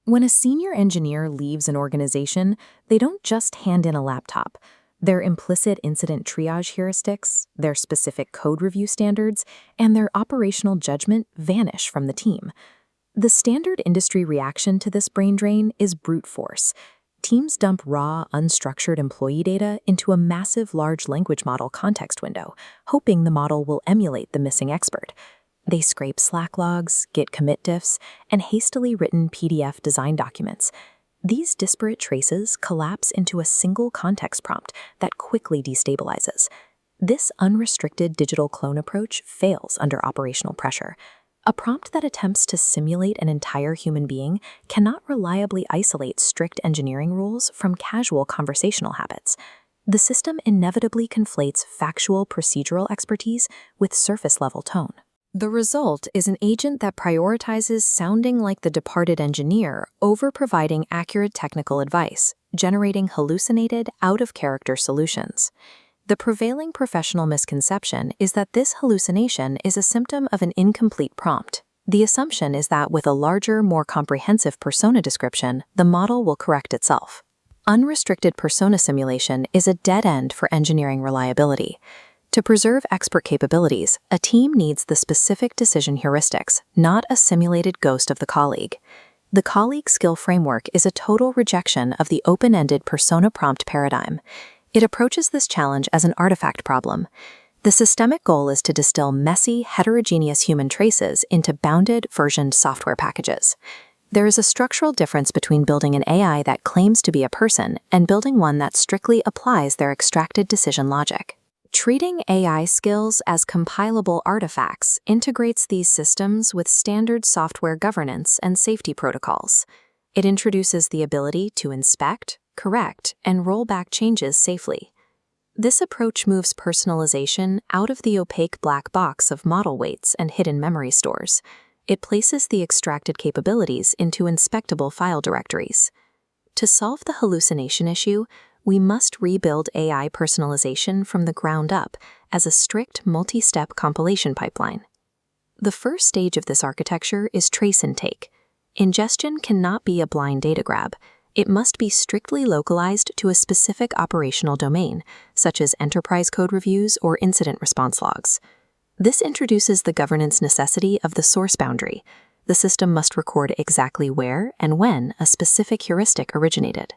When a senior engineer leaves an organization, they don't just hand in a laptop. Their implicit incident triage heuristics, their specific code review standards, and their operational judgment vanish from the team. The standard industry reaction to this brain drain is brute force. Teams dump raw, unstructured employee data into a massive large language model context window, hoping the model will emulate the missing expert. They scrape Slack logs, Git commit diffs, and hastily written PDF design documents. These disparate traces collapse into a single context prompt that quickly destabilizes. This unrestricted digital clone approach fails under operational pressure. A prompt that attempts to simulate an entire human being cannot reliably isolate strict engineering rules from casual conversational habits. The system inevitably conflates factual procedural expertise with surface-level tone. The result is an agent that prioritizes sounding like the departed engineer over providing accurate technical advice, generating hallucinated, out-of-character solutions. The prevailing professional misconception is that this hallucination is a symptom of an incomplete prompt. The assumption is that with a larger, more comprehensive persona description, the model will correct itself. Unrestricted persona simulation is a dead end for engineering reliability. To preserve expert capabilities, a team needs the specific decision heuristics, not a simulated ghost of the colleague. The colleague skill framework is a total rejection of the open-ended persona prompt paradigm. It approaches this challenge as an artifact problem. The systemic goal is to distill messy, heterogeneous human traces into bounded, versioned software packages. There is a structural difference between building an AI that claims to be a person and building one that strictly applies their extracted decision logic. Treating AI skills as compilable artifacts integrates these systems with standard software governance and safety protocols. It introduces the ability to inspect, correct, and roll back changes safely. This approach moves personalization out of the opaque black box of model weights and hidden memory stores. It places the extracted capabilities into inspectable file directories. To solve the hallucination issue, we must rebuild AI personalization from the ground up as a strict multi-step compilation pipeline. The first stage of this architecture is trace intake. Ingestion cannot be a blind data grab. It must be strictly localized to a specific operational domain, such as enterprise code reviews or incident response logs. This introduces the governance necessity of the source boundary. The system must record exactly where and when a specific heuristic originated.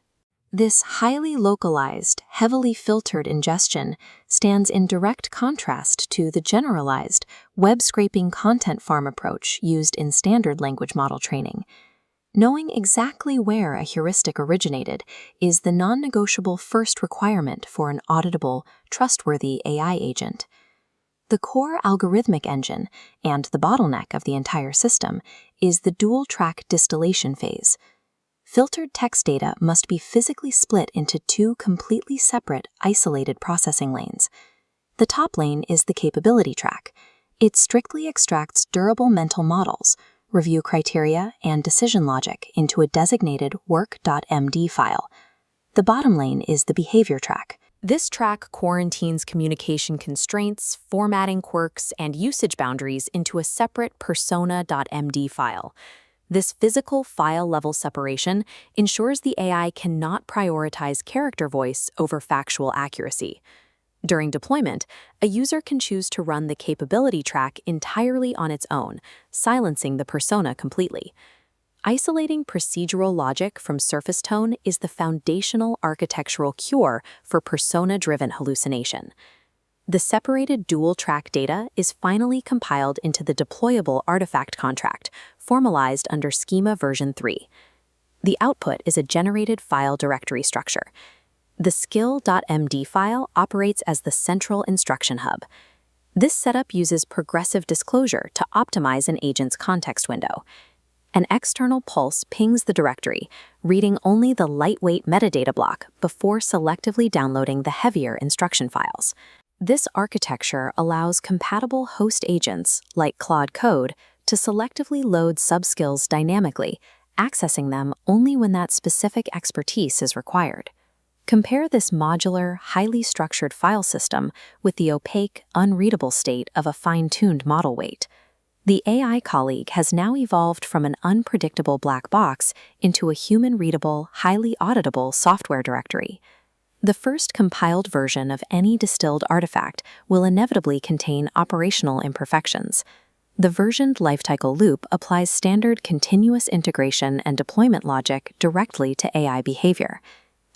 This highly localized, heavily filtered ingestion stands in direct contrast to the generalized, web-scraping content farm approach used in standard language model training. Knowing exactly where a heuristic originated is the non-negotiable first requirement for an auditable, trustworthy AI agent. The core algorithmic engine, and the bottleneck of the entire system, is the dual-track distillation phase. Filtered text data must be physically split into two completely separate, isolated processing lanes. The top lane is the capability track. It strictly extracts durable mental models, review criteria, and decision logic into a designated work.md file. The bottom lane is the behavior track. This track quarantines communication constraints, formatting quirks, and usage boundaries into a separate persona.md file. This physical file-level separation ensures the AI cannot prioritize character voice over factual accuracy. During deployment, a user can choose to run the capability track entirely on its own, silencing the persona completely. Isolating procedural logic from surface tone is the foundational architectural cure for persona-driven hallucination. The separated dual-track data is finally compiled into the deployable artifact contract, formalized under Schema version 3. The output is a generated file directory structure. The skill.md file operates as the central instruction hub. This setup uses progressive disclosure to optimize an agent's context window. An external pulse pings the directory, reading only the lightweight metadata block before selectively downloading the heavier instruction files. This architecture allows compatible host agents, like Claude Code, to selectively load subskills dynamically, accessing them only when that specific expertise is required. Compare this modular, highly structured file system with the opaque, unreadable state of a fine-tuned model weight. The AI colleague has now evolved from an unpredictable black box into a human-readable, highly auditable software directory. The first compiled version of any distilled artifact will inevitably contain operational imperfections. The versioned lifecycle loop applies standard continuous integration and deployment logic directly to AI behavior.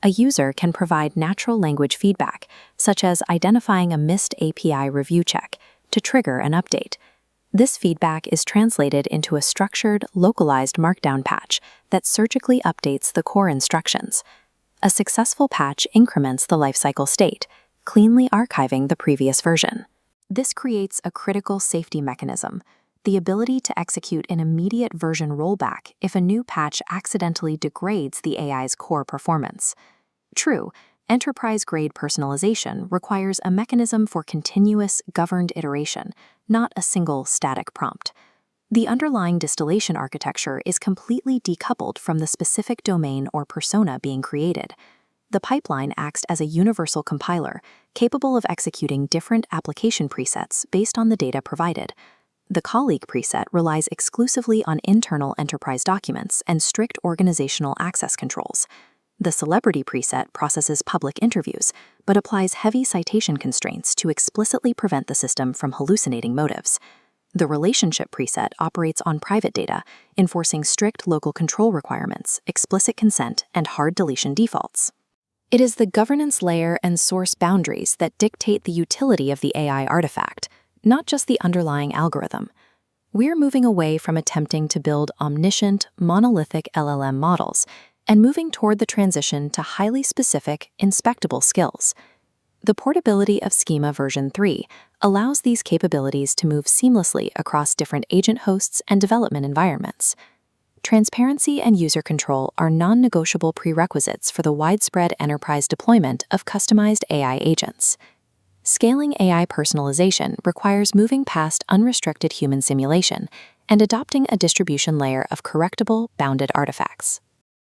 A user can provide natural language feedback, such as identifying a missed API review check, to trigger an update. This feedback is translated into a structured, localized markdown patch that surgically updates the core instructions. A successful patch increments the lifecycle state, cleanly archiving the previous version. This creates a critical safety mechanism, the ability to execute an immediate version rollback if a new patch accidentally degrades the AI's core performance. True, enterprise-grade personalization requires a mechanism for continuous, governed iteration, not a single static prompt. The underlying distillation architecture is completely decoupled from the specific domain or persona being created. The pipeline acts as a universal compiler, capable of executing different application presets based on the data provided. The colleague preset relies exclusively on internal enterprise documents and strict organizational access controls. The celebrity preset processes public interviews, but applies heavy citation constraints to explicitly prevent the system from hallucinating motives. The relationship preset operates on private data, enforcing strict local control requirements, explicit consent, and hard deletion defaults. It is the governance layer and source boundaries that dictate the utility of the AI artifact, not just the underlying algorithm. We're moving away from attempting to build omniscient, monolithic LLM models and moving toward the transition to highly specific, inspectable skills. The portability of Schema version 3 allows these capabilities to move seamlessly across different agent hosts and development environments. Transparency and user control are non-negotiable prerequisites for the widespread enterprise deployment of customized AI agents. Scaling AI personalization requires moving past unrestricted human simulation and adopting a distribution layer of correctable, bounded artifacts.